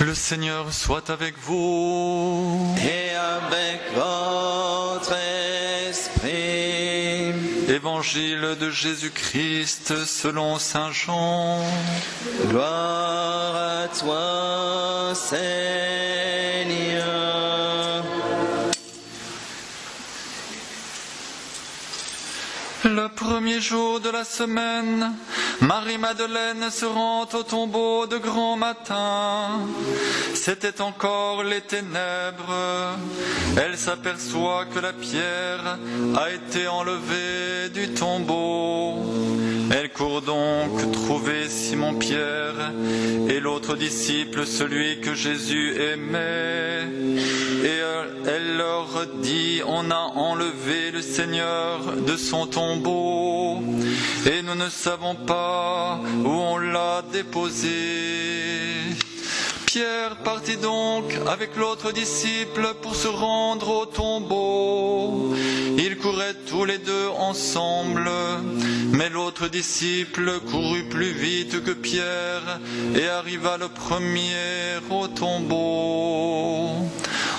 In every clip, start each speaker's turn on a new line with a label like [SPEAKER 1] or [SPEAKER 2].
[SPEAKER 1] Le Seigneur soit avec vous.
[SPEAKER 2] Et avec votre esprit.
[SPEAKER 1] Évangile de Jésus-Christ selon saint Jean.
[SPEAKER 2] Gloire à toi, Seigneur.
[SPEAKER 1] Le premier jour de la semaine, Marie-Madeleine se rend au tombeau de grand matin. C'était encore les ténèbres. Elle s'aperçoit que la pierre a été enlevée du tombeau. Elle court donc trouver Simon-Pierre et l'autre disciple, celui que Jésus aimait. Et elle leur dit: on a enlevé le Seigneur de son tombeau et nous ne savons pas où on l'a déposé. Pierre partit donc avec l'autre disciple pour se rendre au tombeau. Ils couraient tous les deux ensemble, mais l'autre disciple courut plus vite que Pierre et arriva le premier au tombeau.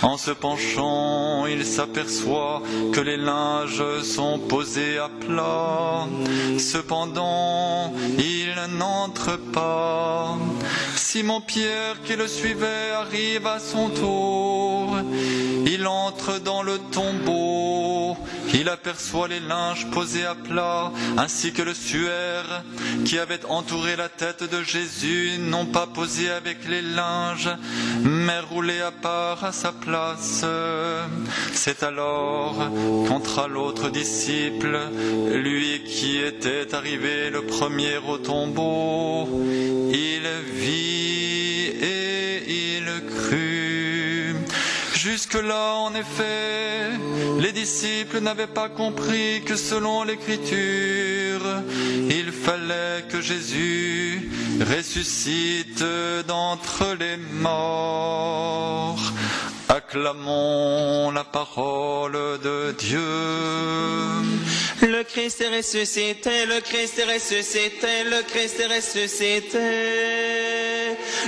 [SPEAKER 1] En se penchant, il s'aperçoit que les linges sont posés à plat. Cependant, il n'entre pas. Simon-Pierre, qui le suivait, arrive à son tour. Il entre dans le tombeau. Il aperçoit les linges posés à plat, ainsi que le suaire qui avait entouré la tête de Jésus, non pas posé avec les linges, mais roulé à part à sa place. C'est alors qu'entra l'autre disciple, lui qui était arrivé le premier au tombeau. Il vit et il crut. Jusque-là, en effet, les disciples n'avaient pas compris que selon l'Écriture, il fallait que Jésus ressuscite d'entre les morts. Acclamons la parole de Dieu.
[SPEAKER 2] Le Christ est ressuscité, le Christ est ressuscité, le Christ est ressuscité.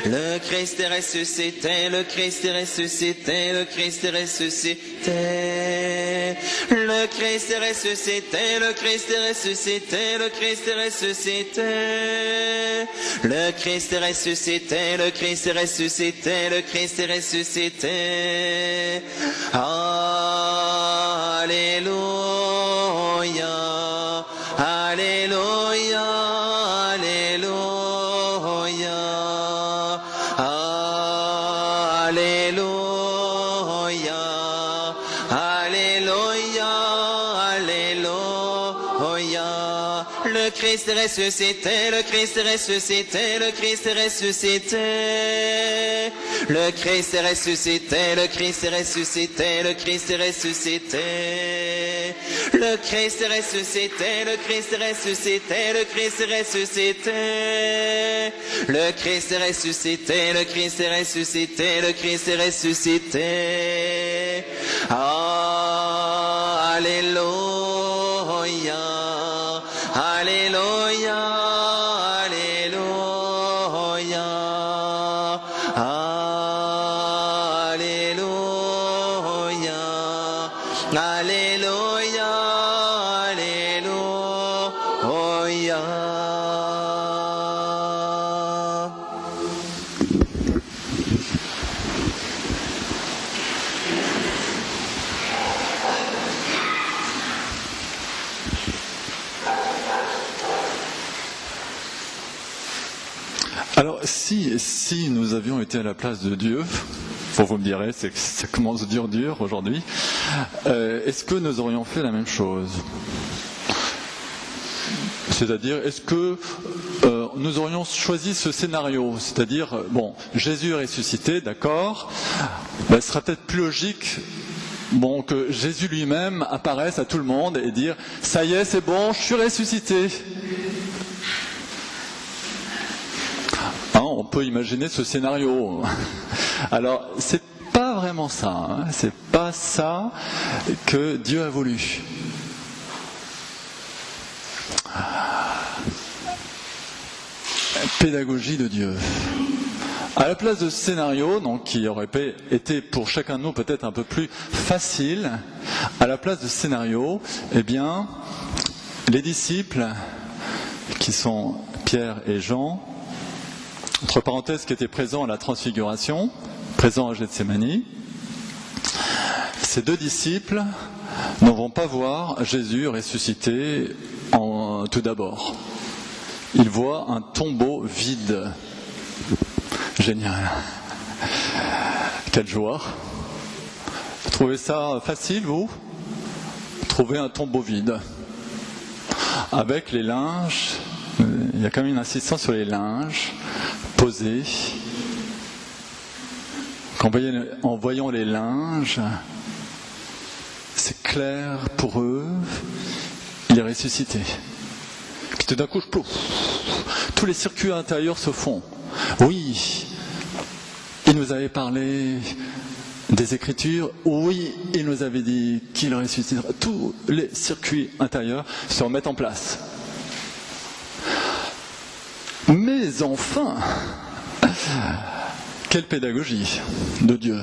[SPEAKER 2] Le Christ est ressuscité, le Christ est ressuscité, le Christ est ressuscité. Le Christ est ressuscité, le Christ est ressuscité, le Christ est ressuscité. Le Christ est ressuscité, le Christ est ressuscité, le Christ est ressuscité. Alléluia, Alléluia, Alléluia, Alléluia, Alléluia, Alléluia. Le Christ est ressuscité, le Christ est ressuscité, le Christ est ressuscité. Le Christ est ressuscité, le Christ est ressuscité, le Christ est ressuscité. Le Christ est ressuscité, le Christ est ressuscité, le Christ est ressuscité. Le Christ est ressuscité, le Christ est ressuscité, le Christ est ressuscité. Alléluia, Alléluia, Alléluia, Alléluia, Alléluia, Alléluia.
[SPEAKER 1] Alors, si nous avions été à la place de Dieu, vous me direz, c'est que ça commence dur aujourd'hui, est-ce que nous aurions fait la même chose ? C'est-à-dire, est-ce que nous aurions choisi ce scénario ? C'est-à-dire, bon, Jésus est ressuscité, d'accord, ce sera peut-être plus logique que Jésus lui-même apparaisse à tout le monde et dire « ça y est, c'est bon, je suis ressuscité ». On peut imaginer ce scénario. Alors, c'est pas vraiment ça. C'est pas ça que Dieu a voulu. Pédagogie de Dieu. À la place de ce scénario, donc, qui aurait été pour chacun de nous peut-être un peu plus facile, à la place de ce scénario, eh bien, les disciples, qui sont Pierre et Jean, entre parenthèses, qui étaient présents à la Transfiguration, présents à Gethsémani, ces deux disciples ne vont pas voir Jésus ressuscité tout d'abord. Ils voient un tombeau vide. Génial. Quelle joie. Vous trouvez ça facile, vous ? Trouver un tombeau vide. Avec les linges, il y a quand même une insistance sur les linges posés. En voyant les linges, c'est clair pour eux, il est ressuscité. Puis tout d'un coup, tous les circuits intérieurs se font. Oui, il nous avait parlé des Écritures. Oui, il nous avait dit qu'il ressuscitera. Tous les circuits intérieurs se remettent en place. Mais enfin, quelle pédagogie de Dieu.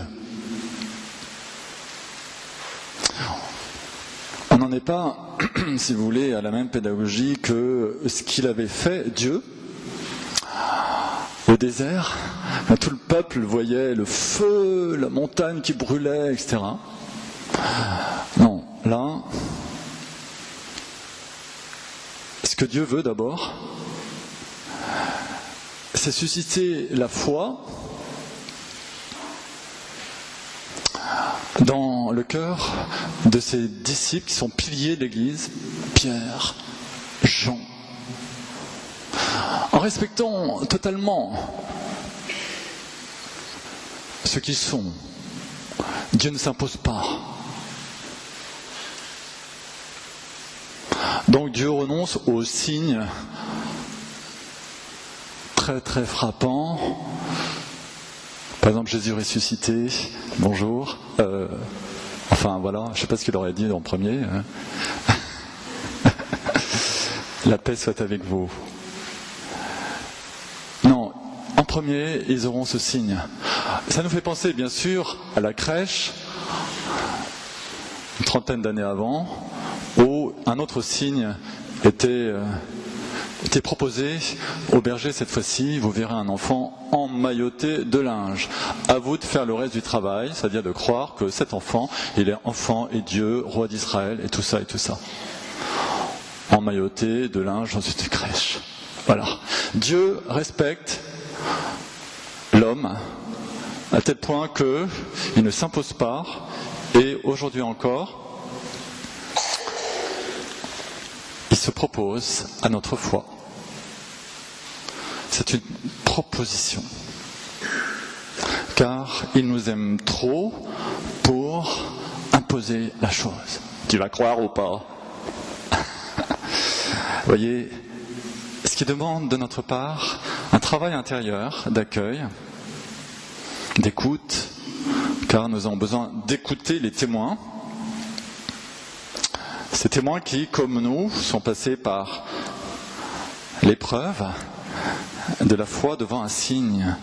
[SPEAKER 1] On n'en est pas, si vous voulez, à la même pédagogie que ce qu'il avait fait, Dieu, au désert. Tout le peuple voyait le feu, la montagne qui brûlait, etc. Non, là, ce que Dieu veut d'abord, c'est susciter la foi dans le cœur de ses disciples qui sont piliers de l'Église, Pierre, Jean. En respectant totalement ce qu'ils sont, Dieu ne s'impose pas. Donc Dieu renonce aux signes très très frappants. Par exemple, Jésus ressuscité, bonjour. Enfin voilà, je ne sais pas ce qu'il aurait dit en premier. Hein. La paix soit avec vous. Non, en premier, ils auront ce signe. Ça nous fait penser, bien sûr, à la crèche, une trentaine d'années avant, où un autre signe était proposé au berger cette fois-ci. Vous verrez un enfant emmailloté de linge. À vous de faire le reste du travail, c'est-à-dire de croire que cet enfant, il est enfant et Dieu, roi d'Israël, et tout ça, et tout ça. Emmailloté de linge dans une crèche. Voilà. Dieu respecte l'homme à tel point qu'il ne s'impose pas, et aujourd'hui encore, il se propose à notre foi. C'est une proposition. Car il nous aime trop pour imposer la chose. Tu vas croire ou pas ? Vous voyez, ce qui demande de notre part un travail intérieur d'accueil, d'écoute, car nous avons besoin d'écouter les témoins. Ces témoins qui, comme nous, sont passés par l'épreuve de la foi devant un signe.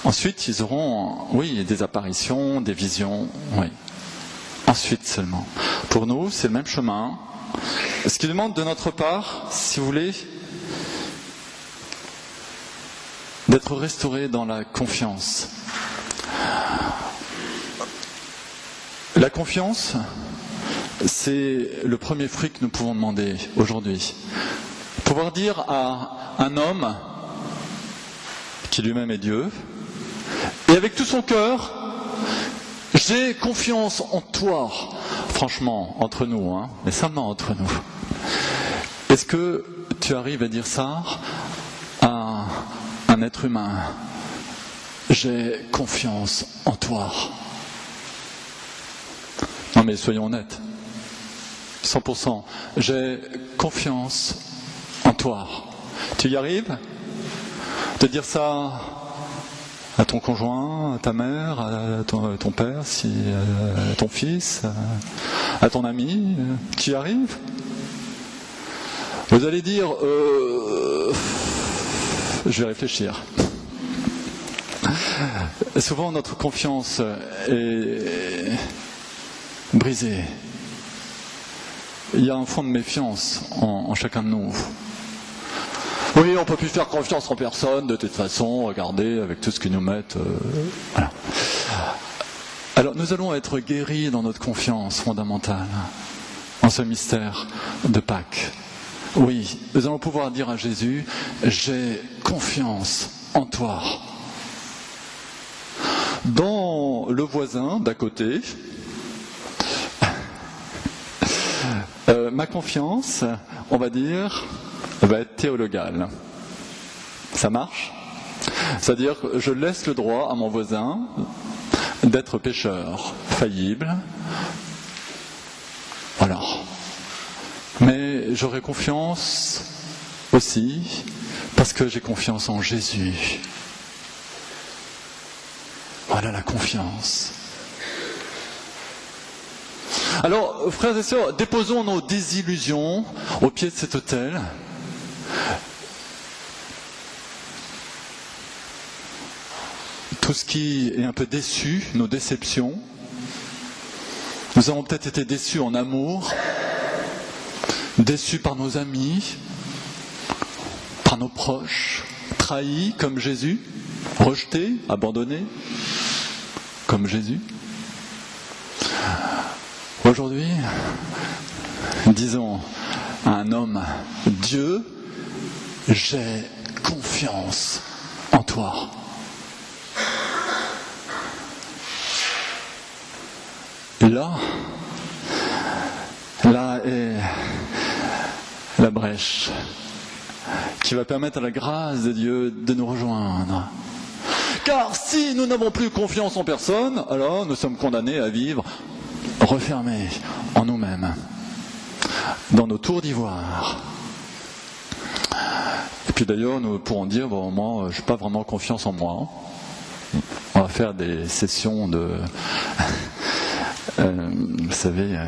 [SPEAKER 1] Ensuite, ils auront, oui, des apparitions, des visions, oui. Ensuite seulement. Pour nous, c'est le même chemin. Ce qui demande de notre part, si vous voulez, d'être restauré dans la confiance. La confiance, c'est le premier fruit que nous pouvons demander aujourd'hui. Pouvoir dire à un homme qui lui-même est Dieu, et avec tout son cœur, j'ai confiance en toi. Franchement, entre nous, hein, mais seulement entre nous. Est-ce que tu arrives à dire ça à un être humain ? J'ai confiance en toi. Non mais soyons honnêtes. 100%. J'ai confiance en toi. Tu y arrives ? De dire ça à ton conjoint, à ta mère, à ton père, à ton fils, à ton ami, tu y arrives ? Vous allez dire, je vais réfléchir. Souvent notre confiance est brisée. Il y a un fond de méfiance en chacun de nous. Oui, on ne peut plus faire confiance en personne, de toute façon, regardez, avec tout ce qu'ils nous mettent. Voilà. Alors nous allons être guéris dans notre confiance fondamentale, en ce mystère de Pâques. Oui, nous allons pouvoir dire à Jésus, j'ai confiance en toi. Dans le voisin d'à côté, ma confiance, on va dire, va être théologale. Ça marche ? C'est-à-dire que je laisse le droit à mon voisin d'être pécheur, faillible. Voilà. Mais j'aurai confiance aussi parce que j'ai confiance en Jésus. Voilà la confiance. Alors, frères et sœurs, déposons nos désillusions au pied de cet autel. Tout ce qui est un peu déçu, nos déceptions. Nous avons peut-être été déçus en amour, déçus par nos amis, par nos proches, trahis comme Jésus, rejetés, abandonnés comme Jésus. Aujourd'hui, disons à un homme, Dieu, j'ai confiance en toi. Et là est la brèche qui va permettre à la grâce de Dieu de nous rejoindre. Car si nous n'avons plus confiance en personne, alors nous sommes condamnés à vivre refermés en nous-mêmes, dans nos tours d'ivoire. Et puis d'ailleurs, nous pourrons dire, bon, moi, je n'ai pas vraiment confiance en moi. On va faire des sessions de... vous savez,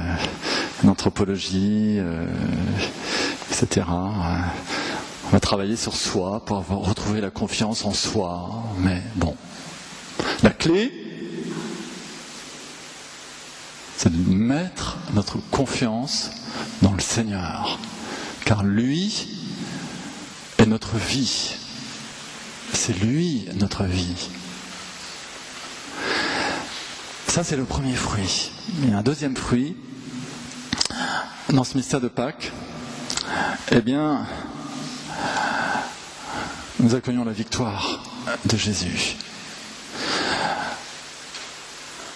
[SPEAKER 1] d'anthropologie, etc. On va travailler sur soi pour retrouver la confiance en soi. Mais bon, la clé, c'est de mettre notre confiance dans le Seigneur. Car lui est notre vie. C'est lui notre vie. Ça, c'est le premier fruit. Il y a un deuxième fruit dans ce mystère de Pâques. Eh bien, nous accueillons la victoire de Jésus.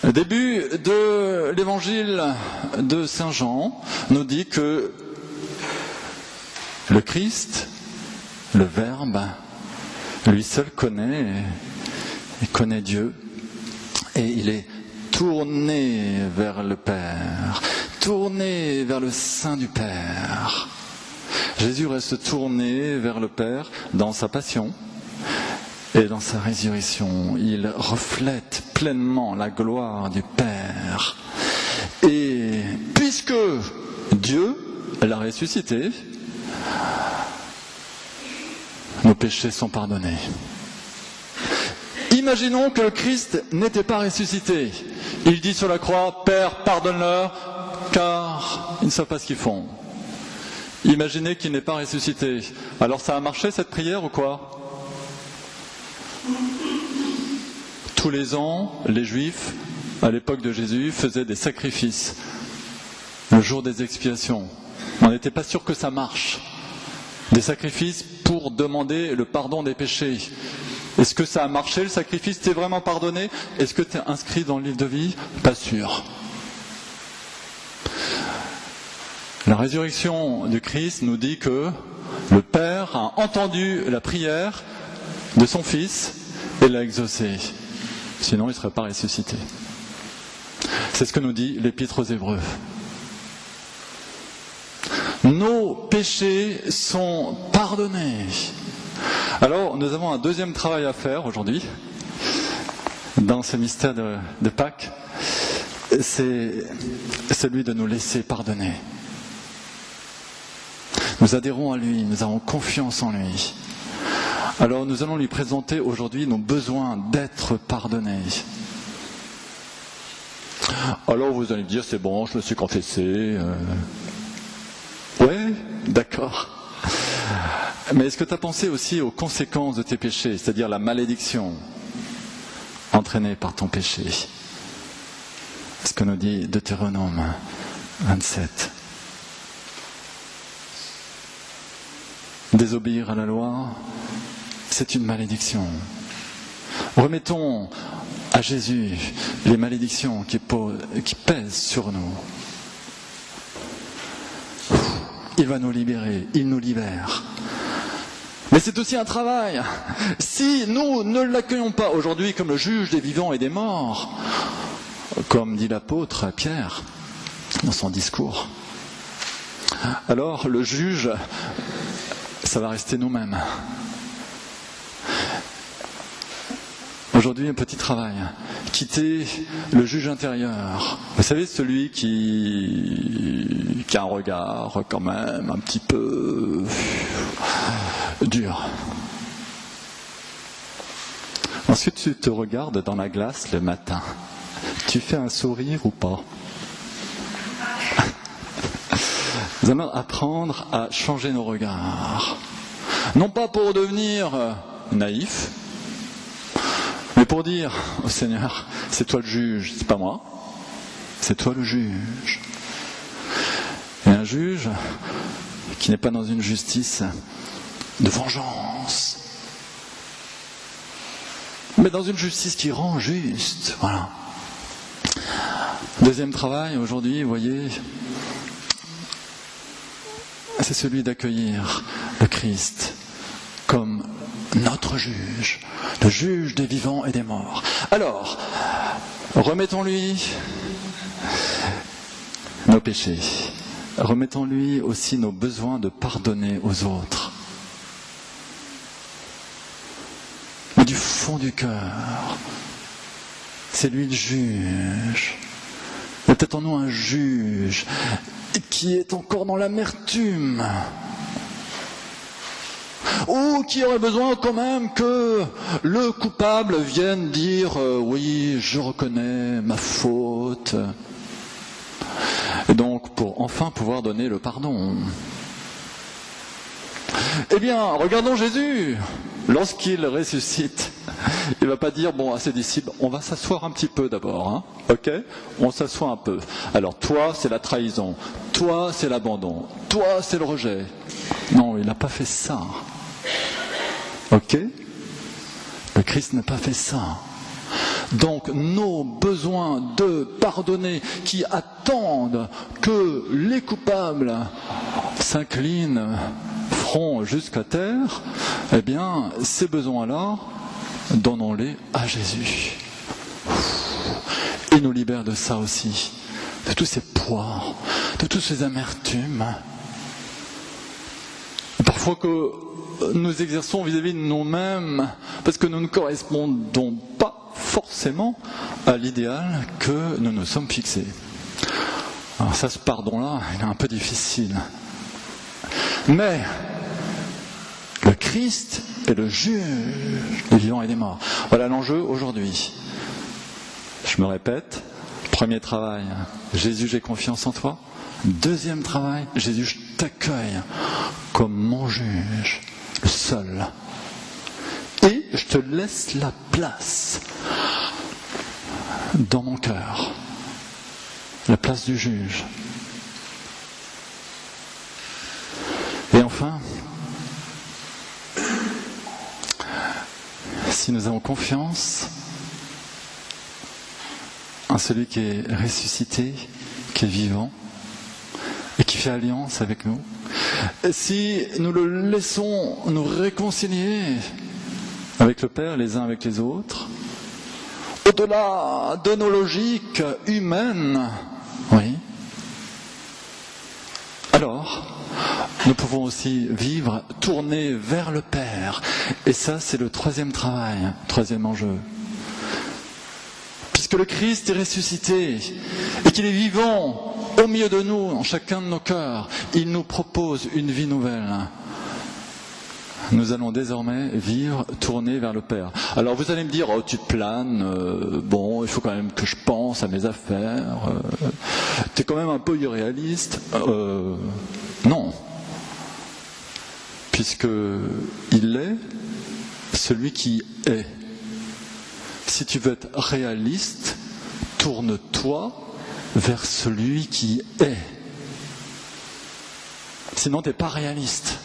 [SPEAKER 1] Le début de l'évangile de Saint Jean nous dit que le Christ, le Verbe, lui seul connaît Dieu, et il est tourné vers le Père, tourné vers le sein du Père. Jésus reste tourné vers le Père dans sa passion et dans sa résurrection. Il reflète pleinement la gloire du Père. Et puisque Dieu l'a ressuscité, nos péchés sont pardonnés. Imaginons que le Christ n'était pas ressuscité. Il dit sur la croix, Père, pardonne-leur, car ils ne savent pas ce qu'ils font. Imaginez qu'il n'est pas ressuscité. Alors ça a marché cette prière ou quoi ? Tous les ans, les Juifs, à l'époque de Jésus, faisaient des sacrifices le jour des expiations. On n'était pas sûr que ça marche. Des sacrifices pour demander le pardon des péchés. Est-ce que ça a marché, le sacrifice? T'es vraiment pardonné? Est-ce que t'es inscrit dans le livre de vie? Pas sûr. La résurrection du Christ nous dit que le Père a entendu la prière de son Fils et l'a exaucée. Sinon, il ne serait pas ressuscité. C'est ce que nous dit l'Épître aux Hébreux. Nos péchés sont pardonnés. Alors, nous avons un deuxième travail à faire aujourd'hui, dans ce mystère de Pâques. C'est celui de nous laisser pardonner. Nous adhérons à lui, nous avons confiance en lui. Alors nous allons lui présenter aujourd'hui nos besoins d'être pardonnés. Alors vous allez me dire, c'est bon, je me suis confessé. Ouais, d'accord. Mais est-ce que tu as pensé aussi aux conséquences de tes péchés, c'est-à-dire la malédiction entraînée par ton péché? Ce que nous dit Deutéronome 27. Désobéir à la loi, c'est une malédiction. Remettons à Jésus les malédictions qui pèsent sur nous. Il va nous libérer, il nous libère. Mais c'est aussi un travail. Si nous ne l'accueillons pas aujourd'hui comme le juge des vivants et des morts, comme dit l'apôtre Pierre dans son discours, alors le juge, ça va rester nous-mêmes. Aujourd'hui, un petit travail. Quitter le juge intérieur. Vous savez, celui qui a un regard quand même un petit peu dur. Ensuite, tu te regardes dans la glace le matin. Tu fais un sourire ou pas? Nous allons apprendre à changer nos regards. Non pas pour devenir naïf, mais pour dire au Seigneur, c'est toi le juge, c'est pas moi, c'est toi le juge. Et un juge qui n'est pas dans une justice de vengeance, mais dans une justice qui rend juste. Voilà. Deuxième travail aujourd'hui, vous voyez, c'est celui d'accueillir le Christ comme notre juge, le juge des vivants et des morts. Alors, remettons-lui nos péchés, remettons-lui aussi nos besoins de pardonner aux autres. Mais du fond du cœur, c'est lui le juge. Il y a peut-être en nous un juge qui est encore dans l'amertume, ou qui aurait besoin quand même que le coupable vienne dire oui, je reconnais ma faute, et donc pour enfin pouvoir donner le pardon. Eh bien, regardons Jésus. Lorsqu'il ressuscite, il ne va pas dire bon à ses disciples, on va s'asseoir un petit peu d'abord, hein, ok? On s'assoit un peu. Alors toi, c'est la trahison, toi, c'est l'abandon, toi, c'est le rejet. Non, il n'a pas fait ça. Ok? Le Christ n'a pas fait ça. Donc nos besoins de pardonner qui attendent que les coupables s'inclinent front jusqu'à terre, eh bien ces besoins-là, donnons-les à Jésus. Il nous libère de ça aussi, de tous ces poids, de toutes ces amertumes. Parfois que nous exerçons vis-à-vis de nous-mêmes parce que nous ne correspondons pas forcément à l'idéal que nous nous sommes fixés. Alors ça, ce pardon-là, il est un peu difficile. Mais le Christ est le juge des vivants et des morts. Voilà l'enjeu aujourd'hui. Je me répète, premier travail, Jésus, j'ai confiance en toi. Deuxième travail, Jésus, je t'accueille comme mon juge, le seul. Et je te laisse la place dans mon cœur, la place du juge. Et enfin, si nous avons confiance en celui qui est ressuscité, qui est vivant et qui fait alliance avec nous, si nous le laissons nous réconcilier avec le Père, les uns avec les autres, au-delà de nos logiques humaines, oui, alors nous pouvons aussi vivre tournés vers le Père. Et ça, c'est le troisième travail, troisième enjeu. Puisque le Christ est ressuscité et qu'il est vivant au milieu de nous, en chacun de nos cœurs, il nous propose une vie nouvelle. Nous allons désormais vivre tournés vers le Père. Alors vous allez me dire, oh tu te planes, bon, il faut quand même que je pense à mes affaires, t'es quand même un peu irréaliste. Non. Puisque il est celui qui est. Si tu veux être réaliste, tourne-toi vers celui qui est. Sinon, tu n'es pas réaliste.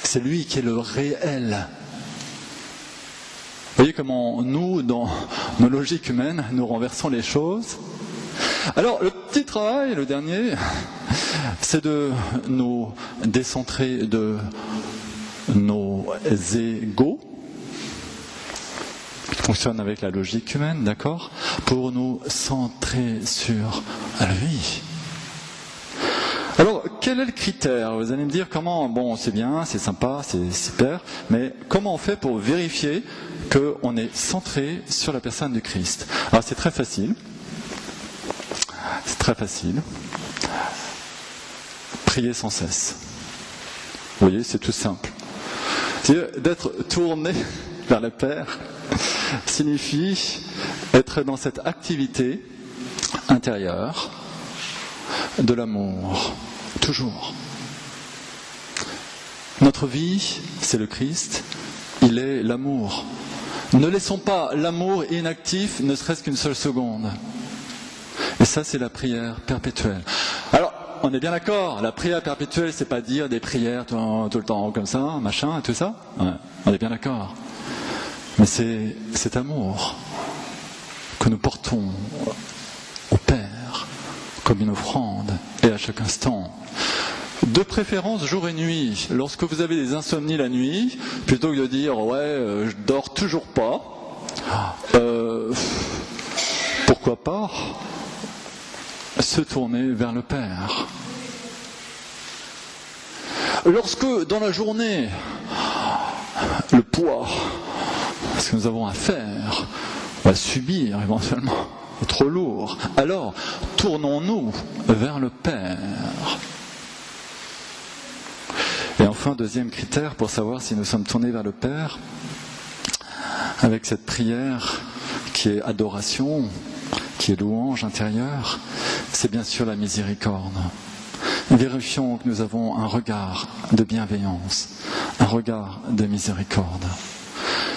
[SPEAKER 1] C'est lui qui est le réel. Vous voyez comment nous, dans nos logiques humaines, nous renversons les choses. Alors, le petit travail, le dernier, c'est de nous décentrer de nos égos, qui fonctionnent avec la logique humaine, d'accord, pour nous centrer sur lui. Alors, quel est le critère? Vous allez me dire comment, bon, c'est bien, c'est sympa, c'est super, mais comment on fait pour vérifier qu'on est centré sur la personne du Christ? Alors, c'est très facile. C'est très facile. Prier sans cesse. Vous voyez, c'est tout simple. C'est-à-dire d'être tourné vers le Père signifie être dans cette activité intérieure de l'amour, toujours. Notre vie, c'est le Christ, il est l'amour. Ne laissons pas l'amour inactif, ne serait-ce qu'une seule seconde. Et ça, c'est la prière perpétuelle. Alors, on est bien d'accord, la prière perpétuelle, c'est pas dire des prières tout le temps comme ça, machin, tout ça. Ouais, on est bien d'accord. Mais c'est cet amour que nous portons au Père comme une offrande et à chaque instant. De préférence jour et nuit. Lorsque vous avez des insomnies la nuit, plutôt que de dire ouais, je dors toujours pas, pourquoi pas se tourner vers le Père. Lorsque dans la journée, le poids, ce que nous avons à faire, on va subir éventuellement, est trop lourd, alors tournons-nous vers le Père. Et enfin, deuxième critère pour savoir si nous sommes tournés vers le Père, avec cette prière qui est adoration, qui est louange intérieure, c'est bien sûr la miséricorde. Vérifions que nous avons un regard de bienveillance, un regard de miséricorde.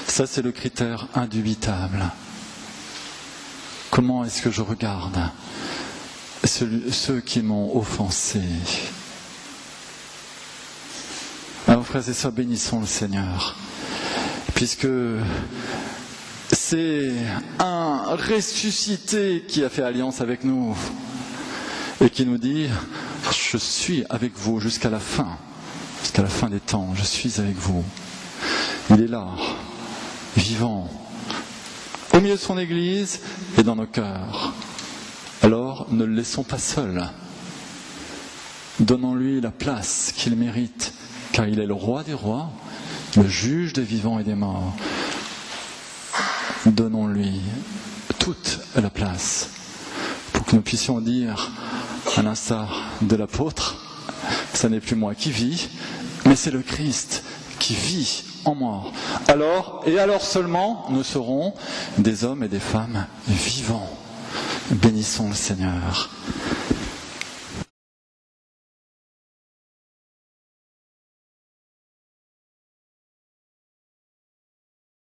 [SPEAKER 1] Ça, c'est le critère indubitable. Comment est-ce que je regarde ceux qui m'ont offensé? Alors, frères et sœurs, bénissons le Seigneur, puisque c'est un ressuscité qui a fait alliance avec nous et qui nous dit « Je suis avec vous jusqu'à la fin des temps, je suis avec vous ». Il est là, vivant, au milieu de son Église et dans nos cœurs. Alors, ne le laissons pas seul. Donnons-lui la place qu'il mérite, car il est le roi des rois, le juge des vivants et des morts. Donnons-lui toute la place pour que nous puissions dire, à l'instar de l'apôtre, ce n'est plus moi qui vis, mais c'est le Christ qui vit en moi. Alors seulement, nous serons des hommes et des femmes vivants. Bénissons le Seigneur.